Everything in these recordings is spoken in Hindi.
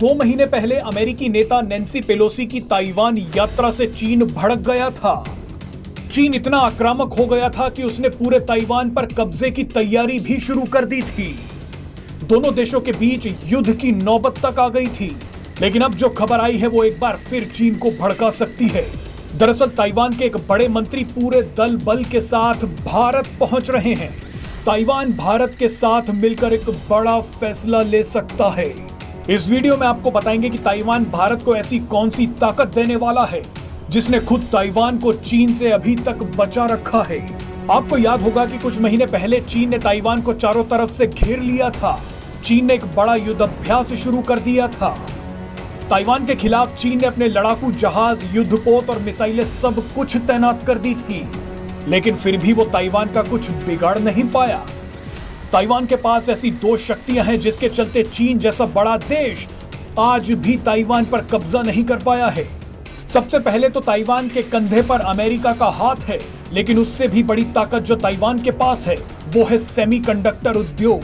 2 महीने पहले अमेरिकी नेता नैन्सी पेलोसी की ताइवान यात्रा से चीन भड़क गया था। चीन इतना आक्रामक हो गया था कि उसने पूरे ताइवान पर कब्जे की तैयारी भी शुरू कर दी थी। दोनों देशों के बीच युद्ध की नौबत तक आ गई थी। लेकिन अब जो खबर आई है वो एक बार फिर चीन को भड़का सकती है। दरअसल ताइवान के एक बड़े मंत्री पूरे दल बल के साथ भारत पहुंच रहे हैं। ताइवान भारत के साथ मिलकर एक बड़ा फैसला ले सकता है। इस वीडियो में आपको बताएंगे कि ताइवान भारत को ऐसी कौन सी ताकत देने वाला है जिसने खुद ताइवान को चीन से अभी तक बचा रखा है। आपको याद होगा कि कुछ महीने पहले चीन ने ताइवान को चारों तरफ से घेर लिया था। चीन ने एक बड़ा युद्धाभ्यास शुरू कर दिया था। ताइवान के खिलाफ चीन ने अपने लड़ाकू जहाज, युद्धपोत और मिसाइलें सब कुछ तैनात कर दी थी, लेकिन फिर भी वो ताइवान का कुछ बिगाड़ नहीं पाया। ताइवान के पास ऐसी 2 शक्तियां हैं जिसके चलते चीन जैसा बड़ा देश आज भी ताइवान पर कब्जा नहीं कर पाया है। सबसे पहले तो ताइवान के कंधे पर अमेरिका का हाथ है, लेकिन उससे भी बड़ी ताकत जो ताइवान के पास है वो है सेमीकंडक्टर उद्योग।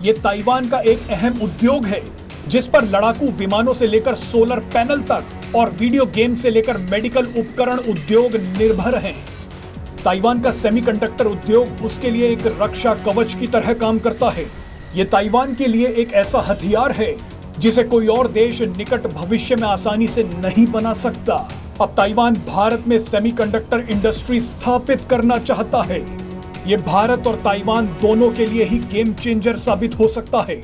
ये ताइवान का एक अहम उद्योग है जिस पर लड़ाकू विमानों से लेकर सोलर पैनल तक और वीडियो गेम से लेकर मेडिकल उपकरण उद्योग निर्भर हैं। ताइवान का सेमीकंडक्टर उद्योग उसके लिए एक रक्षा कवच की तरह काम करता है। ये ताइवान के लिए एक ऐसा हथियार है जिसे कोई और देश निकट भविष्य में आसानी से नहीं बना सकता। अब ताइवान भारत में सेमीकंडक्टर इंडस्ट्री स्थापित करना चाहता है। ये भारत और ताइवान दोनों के लिए ही गेम चेंजर साबित हो सकता है।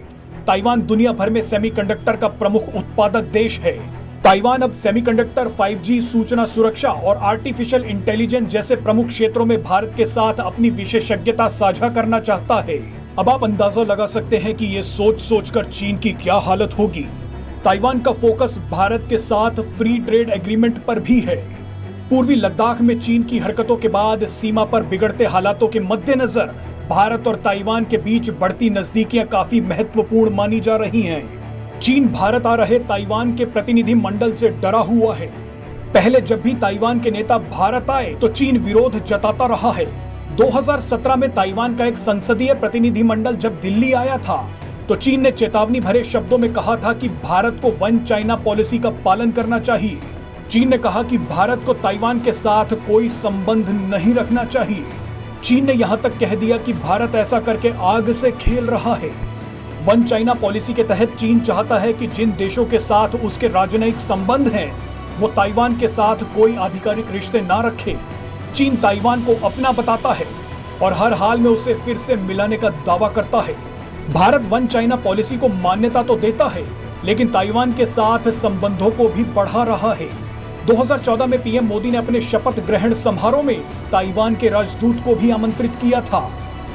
ताइवान दुनिया भर में सेमीकंडक्टर का प्रमुख उत्पादक देश है। ताइवान अब सेमीकंडक्टर, 5G, सूचना सुरक्षा और आर्टिफिशियल इंटेलिजेंस जैसे प्रमुख क्षेत्रों में भारत के साथ अपनी विशेषज्ञता साझा करना चाहता है। अब आप अंदाजा लगा सकते हैं कि ये सोचकर चीन की क्या हालत होगी। ताइवान का फोकस भारत के साथ फ्री ट्रेड एग्रीमेंट पर भी है। पूर्वी लद्दाख में चीन की हरकतों के बाद सीमा पर बिगड़ते हालातों के मद्देनजर भारत और ताइवान के बीच बढ़ती नजदीकियां काफी महत्वपूर्ण मानी जा रही हैं। चीन भारत आ रहे ताइवान के प्रतिनिधि मंडल से डरा हुआ है। पहले जब भी ताइवान के नेता भारत आए तो चीन विरोध जताता रहा है। 2017 में ताइवान का एक संसदीय प्रतिनिधि मंडल जब दिल्ली आया था तो चीन ने चेतावनी भरे शब्दों में कहा था कि भारत को वन चाइना पॉलिसी का पालन करना चाहिए। चीन ने कहा कि भारत को ताइवान के साथ कोई संबंध नहीं रखना चाहिए। चीन ने यहां तक कह दिया कि भारत ऐसा करके आग से खेल रहा है। वन चाइना पॉलिसी के तहत चीन चाहता है कि जिन देशों के साथ उसके राजनयिक संबंध हैं वो ताइवान के साथ कोई आधिकारिक रिश्ते ना रखे। चीन ताइवान को अपना बताता है और हर हाल में उसे फिर से मिलाने का दावा करता है। भारत वन चाइना पॉलिसी को मान्यता तो देता है, लेकिन ताइवान के साथ संबंधों को भी बढ़ा रहा है। 2014 में पीएम मोदी ने अपने शपथ ग्रहण समारोह में ताइवान के राजदूत को भी आमंत्रित किया था।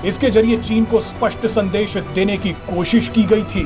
इसके जरिए चीन को स्पष्ट संदेश देने की कोशिश की गई थी।